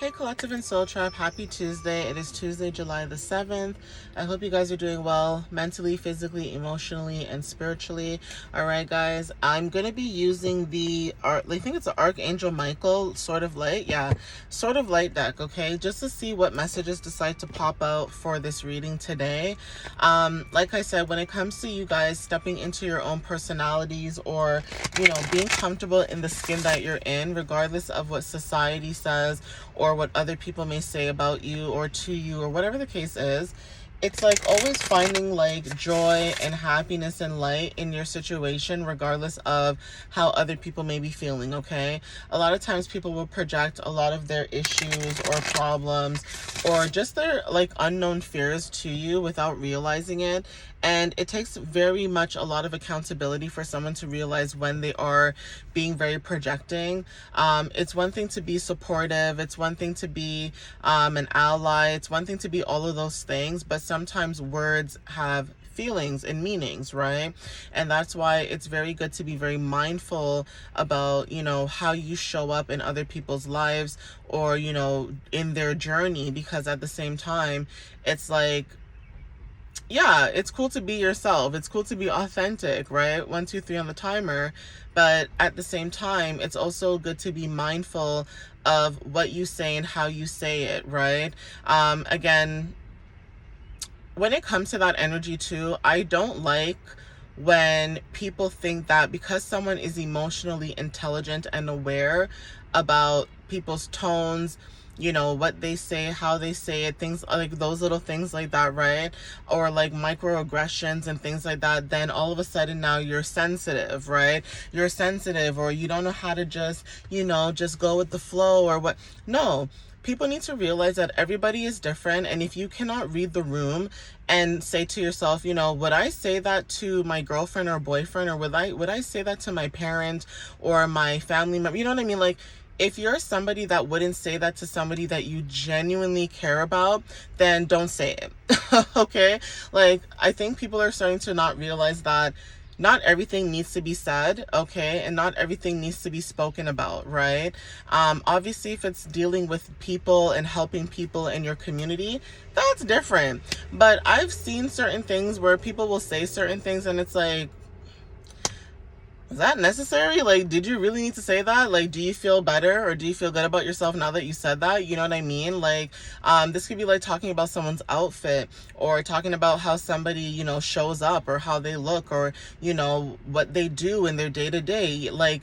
Hey Collective and Soul Tribe, happy Tuesday. It is Tuesday, July the 7th. I hope you guys are doing well mentally, physically, emotionally, and spiritually. All right, guys, I'm going to be using I think it's the Archangel Michael sort of light. Yeah, sort of light deck, okay? Just to see what messages decide to pop out for this reading today. Like I said, when it comes to you guys stepping into your own personalities or, being comfortable in the skin that you're in, regardless of what society says or what other people may say about you or to you or whatever the case is, it's like always finding like joy and happiness and light in your situation, regardless of how other people may be feeling, okay? A lot of times people will project a lot of their issues or problems or just their like unknown fears to you without realizing it. And it takes very much a lot of accountability for someone to realize when they are being very projecting. It's one thing to be supportive. It's one thing to be an ally. It's one thing to be all of those things. But sometimes words have feelings and meanings, right? And that's why it's very good to be very mindful about, how you show up in other people's lives or, in their journey. Because at the same time, it's like, yeah, it's cool to be yourself. It's cool to be authentic, right? 1, 2, 3 on the timer. But at the same time, it's also good to be mindful of what you say and how you say it, right? Again, when it comes to that energy too, I don't like when people think that because someone is emotionally intelligent and aware about people's tones, what they say, how they say it, things like those little things like that, right? Or like microaggressions and things like that, then all of a sudden now you're sensitive, right? You're sensitive, or you don't know how to just, just go with the flow or what. No. People need to realize that everybody is different, and if you cannot read the room and say to yourself, would I say that to my girlfriend or boyfriend, or would I say that to my parent or my family member? You know what I mean? Like, if you're somebody that wouldn't say that to somebody that you genuinely care about, then don't say it. Okay? Like, I think people are starting to not realize that not everything needs to be said, okay? And not everything needs to be spoken about, right? Obviously, if it's dealing with people and helping people in your community, that's different. But I've seen certain things where people will say certain things and it's like, is that necessary? Like, did you really need to say that? Like, do you feel better or do you feel good about yourself now that you said that? You know what I mean? Like, this could be like talking about someone's outfit or talking about how somebody, shows up or how they look or, what they do in their day to day. Like,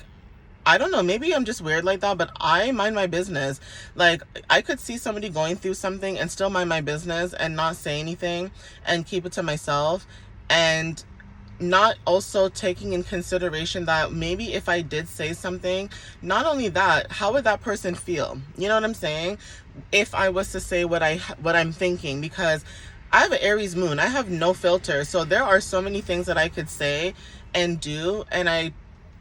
I don't know, maybe I'm just weird like that, but I mind my business. Like, I could see somebody going through something and still mind my business and not say anything and keep it to myself. And not also taking in consideration that maybe if I did say something, not only that, how would that person feel? You know what I'm saying? If I was to say what I'm thinking, because I have an Aries moon, I have no filter. So there are so many things that I could say and do, and I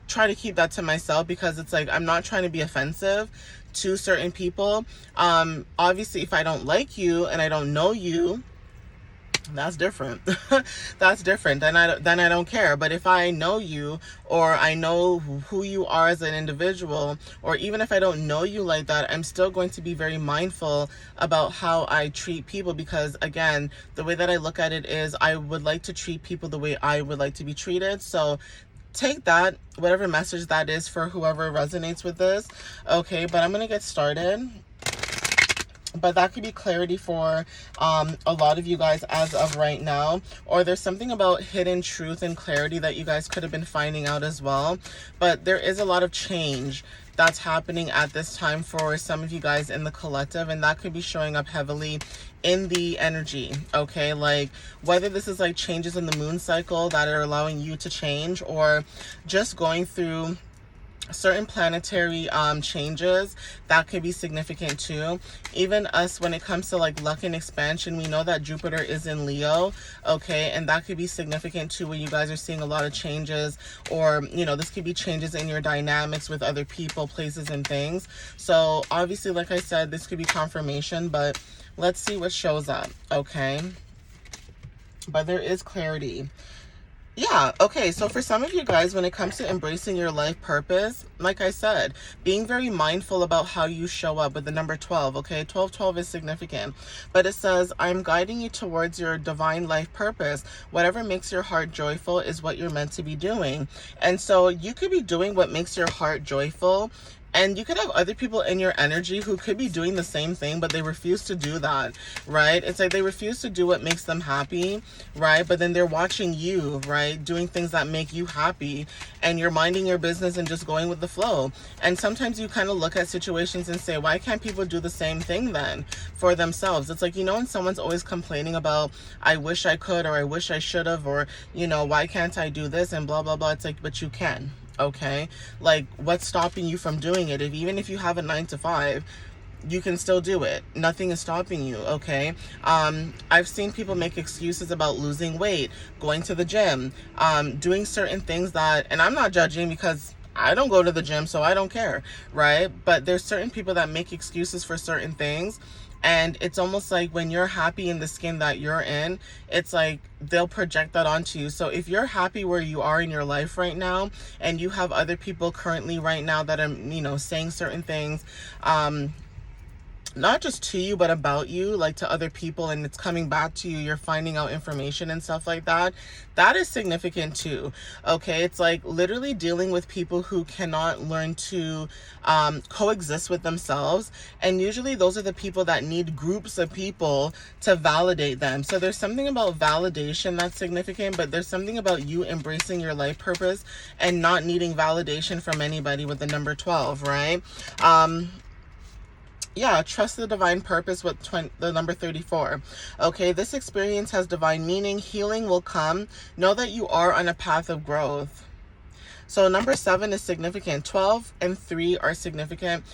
try to keep that to myself because it's like I'm not trying to be offensive to certain people. Obviously, if I don't like you and I don't know you, that's different. That's different. Then I don't care. But if I know you or I know who you are as an individual, or even if I don't know you like that, I'm still going to be very mindful about how I treat people, because again, the way that I look at it is I would like to treat people the way I would like to be treated. So take that, whatever message that is, for whoever resonates with this. Okay, but I'm going to get started. But that could be clarity for a lot of you guys as of right now. Or there's something about hidden truth and clarity that you guys could have been finding out as well. But there is a lot of change that's happening at this time for some of you guys in the collective. And that could be showing up heavily in the energy, okay? Like, whether this is like changes in the moon cycle that are allowing you to change, or just going through certain planetary changes that could be significant too. Even us, when it comes to like luck and expansion, we know that Jupiter is in Leo, okay? And that could be significant too, when you guys are seeing a lot of changes, or this could be changes in your dynamics with other people, places, and things. So obviously, like I said, this could be confirmation, but let's see what shows up, okay? But there is clarity. Yeah, okay, so for some of you guys, when it comes to embracing your life purpose, like I said, being very mindful about how you show up with the number 12, okay? 1212 is significant, but it says, I'm guiding you towards your divine life purpose. Whatever makes your heart joyful is what you're meant to be doing. And so you could be doing what makes your heart joyful, and you could have other people in your energy who could be doing the same thing, but they refuse to do that, right? It's like they refuse to do what makes them happy, right? But then they're watching you, right? Doing things that make you happy, and you're minding your business and just going with the flow. And sometimes you kind of look at situations and say, why can't people do the same thing then for themselves? It's like, you know, when someone's always complaining about, I wish I could, or I wish I should have, or, you know, why can't I do this and blah, blah, blah. It's like, but you can. Okay, like what's stopping you from doing it? Even if you have a 9 to 5, you can still do it. Nothing is stopping you. Okay, I've seen people make excuses about losing weight, going to the gym, doing certain things that, and I'm not judging because I don't go to the gym, so I don't care, right? But there's certain people that make excuses for certain things. And it's almost like when you're happy in the skin that you're in, it's like they'll project that onto you. So if you're happy where you are in your life right now, and you have other people currently right now that are, you know, saying certain things, not just to you, but about you, like to other people, and it's coming back to you, you're finding out information and stuff like that, that is significant too. Okay, it's like literally dealing with people who cannot learn to coexist with themselves, and usually those are the people that need groups of people to validate them. So there's something about validation that's significant, but there's something about you embracing your life purpose and not needing validation from anybody with the number 12, right? Yeah, trust the divine purpose with the number 34. Okay, this experience has divine meaning. Healing will come. Know that you are on a path of growth. So number 7 is significant. 12 and 3 are significant.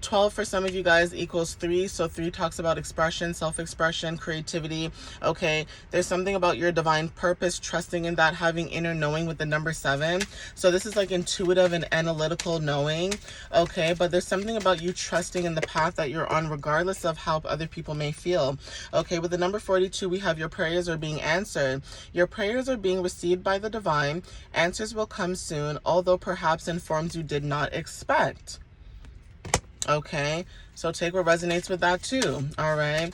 12 for some of you guys equals 3. So 3 talks about expression, self-expression, creativity. Okay, there's something about your divine purpose, trusting in that, having inner knowing with the number 7. So this is like intuitive and analytical knowing. Okay, but there's something about you trusting in the path that you're on, regardless of how other people may feel. Okay, with the number 42, we have your prayers are being answered. Your prayers are being received by the divine. Answers will come soon, although perhaps in forms you did not expect. Okay, so take what resonates with that too. All right.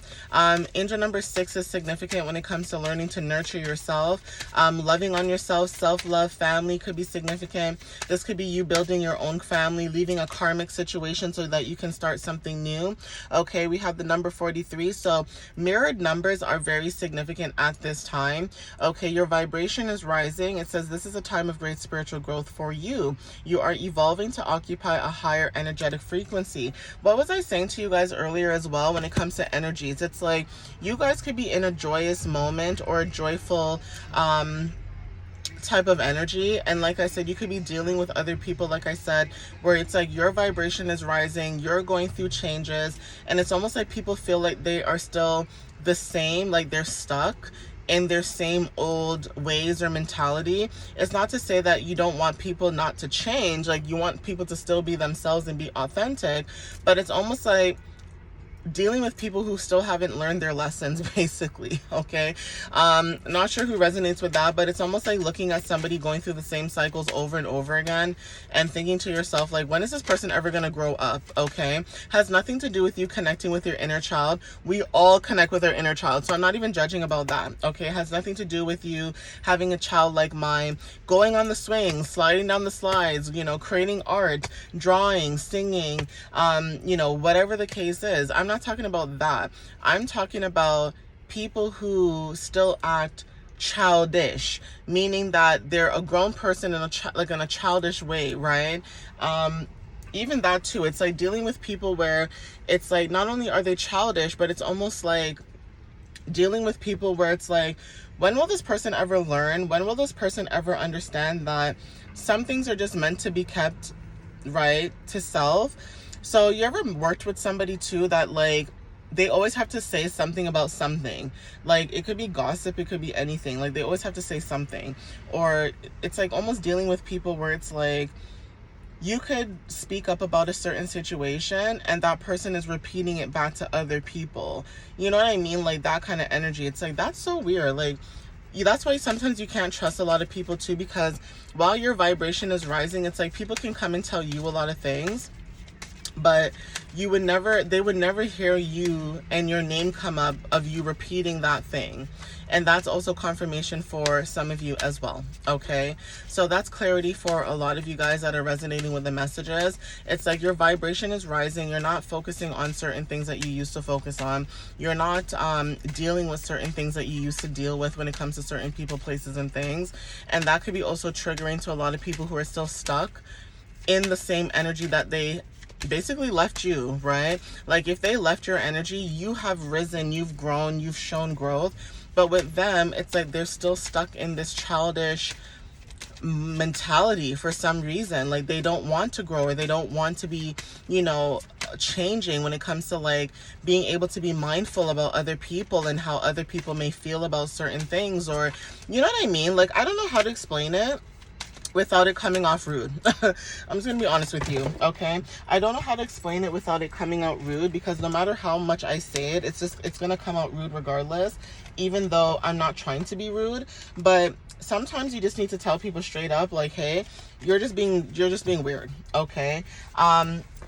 Angel number 6 is significant when it comes to learning to nurture yourself. Loving on yourself, self-love, family could be significant. This could be you building your own family, leaving a karmic situation so that you can start something new. Okay, we have the number 43. So mirrored numbers are very significant at this time. Okay, your vibration is rising. It says this is a time of great spiritual growth for you. You are evolving to occupy a higher energetic frequency. What was I saying to you guys earlier as well when it comes to energies? It's like you guys could be in a joyous moment or a joyful type of energy, and like I said, you could be dealing with other people, like I said, where it's like your vibration is rising, you're going through changes, and it's almost like people feel like they are still the same, like they're stuck in their same old ways or mentality. It's not to say that you don't want people not to change, like you want people to still be themselves and be authentic, but it's almost like dealing with people who still haven't learned their lessons, basically. Okay, not sure who resonates with that, but it's almost like looking at somebody going through the same cycles over and over again and thinking to yourself, like, when is this person ever going to grow up? Okay, has nothing to do with you connecting with your inner child. We all connect with our inner child, so I'm not even judging about that. Okay, it has nothing to do with you having a child like mine, going on the swings, sliding down the slides, you know, creating art, drawing, singing, you know, whatever the case is. I'm not talking about that. I'm talking about people who still act childish, meaning that they're a grown person in in a childish way, right? Even that too. It's like dealing with people where it's like not only are they childish, but it's almost like dealing with people where it's like, when will this person ever learn? When will this person ever understand that some things are just meant to be kept, right, to self? So you ever worked with somebody too that like they always have to say something about something? Like it could be gossip, it could be anything. Like they always have to say something. Or it's like almost dealing with people where it's like you could speak up about a certain situation and that person is repeating it back to other people. You know what I mean? Like that kind of energy. It's like, that's so weird. Like that's why sometimes you can't trust a lot of people too, because while your vibration is rising, it's like people can come and tell you a lot of things, but they would never hear you and your name come up of you repeating that thing. And that's also confirmation for some of you as well. Okay, so that's clarity for a lot of you guys that are resonating with the messages. It's like your vibration is rising. You're not focusing on certain things that you used to focus on. You're not dealing with certain things that you used to deal with when it comes to certain people, places, and things. And that could be also triggering to a lot of people who are still stuck in the same energy that they basically left you, right? Like if they left your energy, you have risen, you've grown, you've shown growth. But with them, it's like they're still stuck in this childish mentality for some reason. Like they don't want to grow, or they don't want to be, changing when it comes to like being able to be mindful about other people and how other people may feel about certain things, or you know what I mean? Like I don't know how to explain it without it coming off rude. I'm just gonna be honest with you, okay? I don't know how to explain it without it coming out rude, because no matter how much I say it, it's gonna come out rude regardless, even though I'm not trying to be rude. But sometimes you just need to tell people straight up, like, hey, you're just being weird, okay?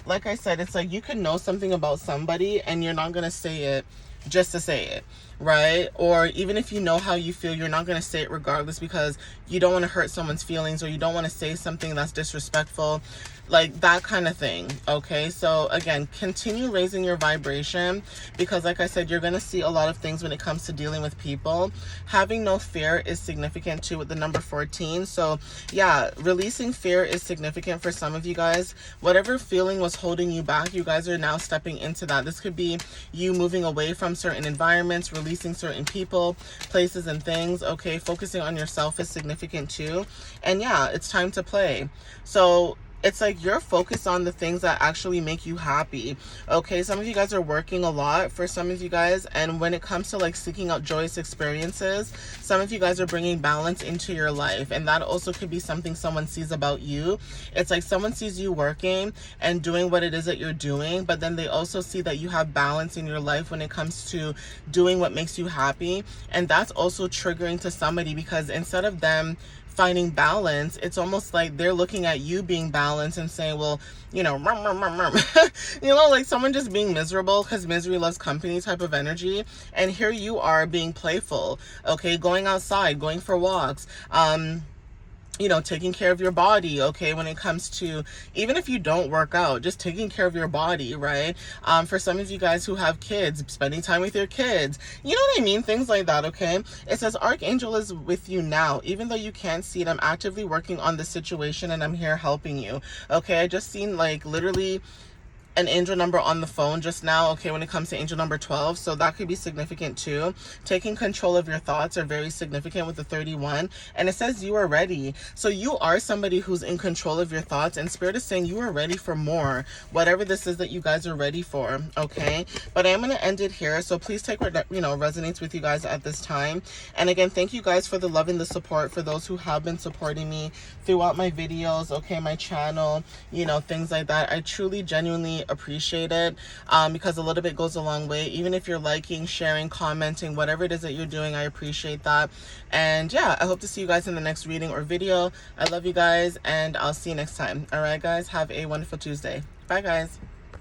Like I said, it's like you can know something about somebody and you're not gonna say it just to say it, right? Or even if you know how you feel, you're not going to say it regardless, because you don't want to hurt someone's feelings, or you don't want to say something that's disrespectful, like that kind of thing. Okay, so again, continue raising your vibration, because like I said, you're going to see a lot of things when it comes to dealing with people. Having no fear is significant too with the number 14. So yeah, releasing fear is significant for some of you guys. Whatever feeling was holding you back, you guys are now stepping into that. This could be you moving away from certain environments, releasing certain people, places, and things. Okay, focusing on yourself is significant too. And yeah, it's time to play. So it's like you're focused on the things that actually make you happy. Okay, some of you guys are working a lot for some of you guys, and when it comes to like seeking out joyous experiences, some of you guys are bringing balance into your life. And that also could be something someone sees about you. It's like someone sees you working and doing what it is that you're doing, but then they also see that you have balance in your life when it comes to doing what makes you happy. And that's also triggering to somebody, because instead of them finding balance, it's almost like they're looking at you being balanced and saying, well, like someone just being miserable, because misery loves company type of energy. And here you are being playful, okay, going outside, going for walks, taking care of your body, okay, when it comes to, even if you don't work out, just taking care of your body, right? For some of you guys who have kids, spending time with your kids, you know what I mean? Things like that, okay? It says Archangel is with you now. Even though you can't see it, I'm actively working on the situation and I'm here helping you, okay? I just seen like literally an angel number on the phone just now, okay, when it comes to angel number 12. So that could be significant too. Taking control of your thoughts are very significant with the 31. And it says you are ready. So you are somebody who's in control of your thoughts, and Spirit is saying you are ready for more, whatever this is that you guys are ready for, okay? But I am going to end it here. So please take what resonates with you guys at this time. And again, thank you guys for the love and the support, for those who have been supporting me throughout my videos, okay, my channel, things like that. I truly, genuinely appreciate it, because a little bit goes a long way. Even if you're liking, sharing, commenting, whatever it is that you're doing, I appreciate that. And yeah, I hope to see you guys in the next reading or video. I love you guys, and I'll see you next time. All right, guys, have a wonderful Tuesday. Bye, guys.